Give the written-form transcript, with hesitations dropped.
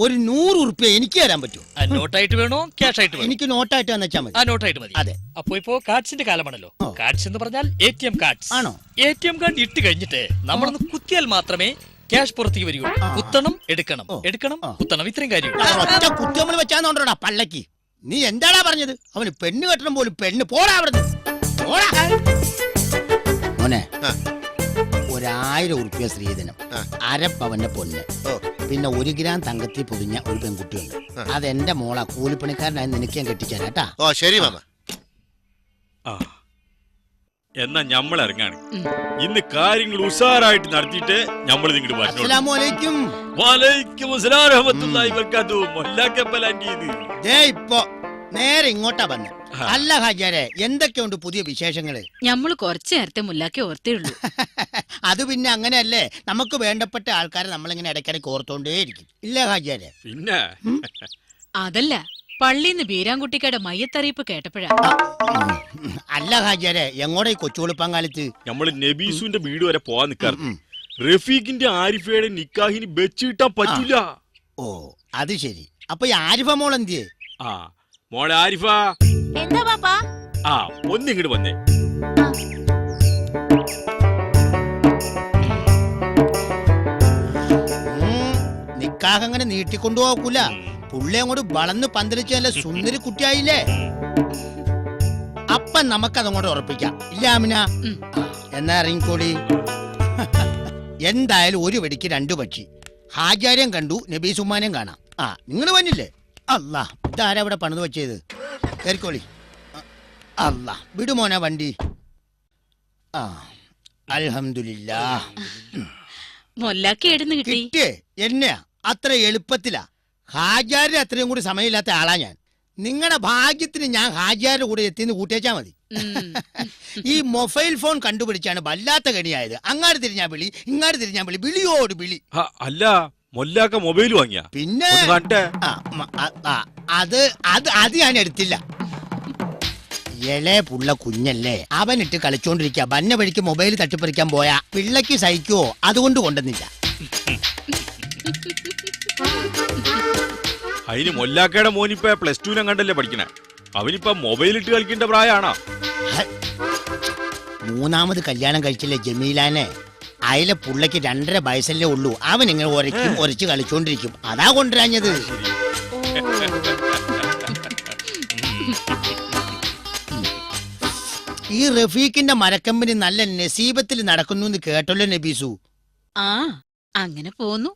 ഒരു 100 ഉറുപ്പ്യ എനിക്ക് തരാൻ പറ്റുമോ? നോട്ടായിട്ട് വേണോ ക്യാഷ് ആയിട്ട് വേണോ? എനിക്ക് നോട്ടായിട്ട് വന്നെച്ചാൽ മതി. നോട്ടായിട്ട് മതി. അതെ. അപ്പൊ ഇപ്പോ കാർഡ്സിന്റെ കാലമാണല്ലോ. കാർഡ്സ് എന്ന് പറഞ്ഞാൽ ATM കാർഡ്സ് ആണോ? ATM കാർഡ് ഇട്ട് കഴിഞ്ഞിട്ട് നമ്മളൊന്ന് കുത്തിയാൽ മാത്രമേ ക്യാഷ് പുറത്തേക്ക് വരൂ. കുത്തണം, എടുക്കണം, എടുക്കണം, കുത്തണം, ഇത്രയും കാര്യം. ഒറ്റ കുത്തി നമ്മൾ വെച്ചാന്നോണ്ടാ പള്ളക്ക്. നീ എന്താടാ പറഞ്ഞത്? അവന് പെണ്ണ് കെട്ടണം പോലും. പെണ്ണ് പോടാ അവിടുന്ന്. മോനെ, 1000 ഉറുപ്പ്യ സ്ത്രീധനം, അരപ്പവന്റെ പൊന്ന്, പിന്നെ 1 ഗ്രാം തങ്കത്തിൽ പൊതിഞ്ഞ ഒരു പെൺകുട്ടിയുണ്ട്. അതെന്റെ മോളാ. കൂലിപ്പണിക്കാരനായി നിനക്ക് ഞാൻ കെട്ടിക്കാനാട്ടാ. ഓ ശരി മാമ. എന്നാ ഞമ്മൾ ഇറങ്ങാണ്. ഇന്ന് കാര്യങ്ങൾ ഉഷാറായിട്ട് നടത്തിയിട്ട് ഞമ്മൾ ഇങ്ങോട്ട് വരണം. അസ്സലാമു അലൈക്കും. വലൈക്കും അസ്സലാം റഹ്മത്തുള്ളാഹി വബറകാതുഹു. ഇപ്പൊ നേരെ ഇങ്ങോട്ടാ വന്നെ. അല്ല ഹാജിയാരെ, എന്തൊക്കെയുണ്ട് പുതിയ വിശേഷങ്ങള്? ഞമ്മള് കുറച്ചു നേരത്തെ മുല്ലാക്കി ഓർത്തേ ഉള്ളൂ. അത് പിന്നെ അങ്ങനെയല്ലേ, നമുക്ക് വേണ്ടപ്പെട്ട ആൾക്കാരെ നമ്മളിങ്ങനെ ഇടയ്ക്കിടയ്ക്ക് ഓർത്തോണ്ടേയിരിക്കും. ഇല്ല ഹാജിയാരെ? പിന്നെ അതല്ല, പള്ളിന്ന് ബീരാൻകുട്ടിക്കയുടെ മയ്യത്തറിയിപ്പ് കേട്ടപ്പോഴാ. അല്ല ഹാജിയാരെ, എങ്ങോട്ടാ ഈ കൊച്ചുകൊളുപ്പാൻ കാലത്ത്? നമ്മള് നബീസുവിന്റെ വീട് വരെ പോവാൻ നിക്കാറ്. റഫീഖിന്റെ ആരിഫയുടെ നിക്കാഹിന് വെച്ചിട്ടാൻ പറ്റൂല. ഓ അത് ശരി. അപ്പൊ ഈ ആരിഫ മോൾ എന്തിയേ? മോളെ ആരിഫ, എന്താ പാപ്പാ? ഒന്നിങ്ങോട്ട് വന്നേ. നിക്കാഹ് അങ്ങനെ നീട്ടിക്കൊണ്ടുപോകൂല. പുള്ളി അങ്ങോട്ട് വളർന്ന് പന്തലിച്ച് നല്ല സുന്ദരി കുട്ടിയായില്ലേ? അപ്പൊ നമുക്കതങ്ങോട്ട് ഉറപ്പിക്കാം. ഇല്ല ആമിന? എന്നാ ഇറങ്ങിക്കോളി. എന്തായാലും ഒരു വെടിക്ക് 2 പക്ഷി. ഹാജാര്യം കണ്ടു, നബീസുമാനെയും കാണാം. നിങ്ങൾ വന്നില്ലേ? അല്ലാ, ഇതാരാ ഇവിടെ പണിത് വെച്ചത്? കേറിക്കോളി. അല്ലാ, വിടുമോനെ വണ്ടി. അൽഹംദുലില്ലാഹ്. മൊല്ലാക്കി എവിടുന്ന് കിട്ടി? കിട്ടിയേ എന്നെയാ. അത്ര എളുപ്പത്തിലാ. ഹാജിയാരുടെ അത്രയും കൂടി സമയമില്ലാത്ത ആളാ ഞാൻ. നിങ്ങളുടെ ഭാഗ്യത്തിന് ഞാൻ ഹാജിയാരുടെ കൂടെ എത്തിന്ന് കൂട്ടിയേച്ചാ മതി. ഈ മൊബൈൽ ഫോൺ കണ്ടുപിടിച്ചാണ് വല്ലാത്ത കണിയായത്. അങ്ങാട് തിരിഞ്ഞാ വിളി, ഇങ്ങാട് തിരിഞ്ഞാ വിളി, വിളിയോട് വിളി. അല്ല, മൊല്ലാക്ക മൊബൈൽ വാങ്ങിയ? പിന്നെ അത് ഞാൻ എടുത്തില്ല. എളേ പുള്ള കുഞ്ഞല്ലേ, അവനിട്ട് കളിച്ചോണ്ടിരിക്ക. വന്ന വഴിക്ക് മൊബൈൽ തട്ടിപ്പറിക്കാൻ പോയാ പിള്ളക്ക് സഹിക്കുവോ? അതുകൊണ്ട് കൊണ്ടുവന്നില്ല. അതിന് മൊല്ലാക്കയുടെ മോനിപ്പ +2 കണ്ടല്ലേ പഠിക്കണേ. അവനിപ്പ മൊബൈൽ ഇട്ട് കളിക്കേണ്ട പ്രായമാണോ? 3ാമത് കല്യാണം കഴിച്ചില്ലേ ജമീലാനെ? അയിലെ പുള്ളക്ക് 2.5 വയസ്സല്ലേ ഉള്ളൂ. അവൻ ഇങ്ങനെ ഒരച്ച് കളിച്ചോണ്ടിരിക്കും. അതാ കൊണ്ടുവരാഞ്ഞത്. ഈ റഫീഖിന്റെ മരക്കമ്പനി നല്ല നസീബത്തിൽ നടക്കുന്നു എന്ന് കേട്ടല്ലോ നബീസു. അങ്ങനെ പോന്നു.